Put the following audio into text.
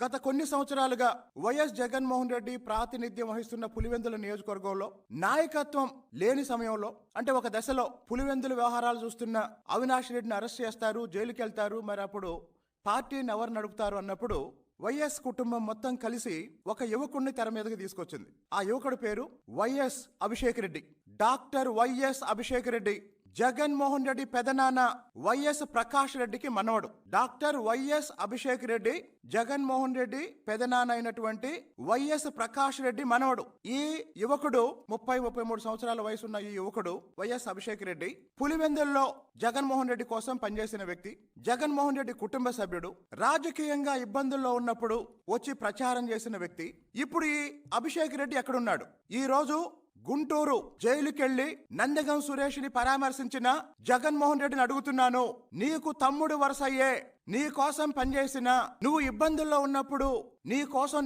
గత కొన్ని సంవత్సరాలుగా వైఎస్ జగన్మోహన్ రెడ్డి ప్రాతినిధ్యం వహిస్తున్న పులివెందుల నియోజకవర్గంలో నాయకత్వం లేని సమయంలో, అంటే ఒక దశలో పులివెందుల వ్యవహారాలు చూస్తున్న అవినాష్ రెడ్డిని అరెస్ట్ చేస్తారు, జైలుకి వెళ్తారు, మరి అప్పుడు పార్టీని ఎవరు నడుపుతారు అన్నప్పుడు వైఎస్ కుటుంబం మొత్తం కలిసి ఒక యువకుడిని తెర మీదకి తీసుకొచ్చింది. ఆ యువకుడి పేరు YS Abhishek Reddy. Doctor YS Abhishek Reddy Jaganmohan Reddy పెదనాన్న వైఎస్ ప్రకాష్ రెడ్డికి మనవడు. డాక్టర్ వైఎస్ అభిషేక్ రెడ్డి జగన్మోహన్ రెడ్డి పెదనాన్న అయినటువంటి వైఎస్ ప్రకాష్ రెడ్డి మనవడు. ఈ యువకుడు 33 సంవత్సరాల వయసున్న ఈ యువకుడు వైఎస్ అభిషేక్ రెడ్డి పులివెందుల్లో జగన్మోహన్ రెడ్డి కోసం పనిచేసిన వ్యక్తి, జగన్మోహన్ రెడ్డి కుటుంబ సభ్యుడు, రాజకీయంగా ఇబ్బందుల్లో ఉన్నప్పుడు వచ్చి ప్రచారం చేసిన వ్యక్తి. ఇప్పుడు ఈ అభిషేక్ రెడ్డి ఎక్కడున్నాడు? ఈ రోజు గుంటూరు జైలుకెళ్లి నందగం సురేష్ ని పరామర్శించిన జగన్మోహన్ రెడ్డిని అడుగుతున్నాను, నీకు తమ్ముడు వరుసయ్యే, నీ కోసం పనిచేసిన, నువ్వు ఇబ్బందుల్లో ఉన్నప్పుడు నీ కోసం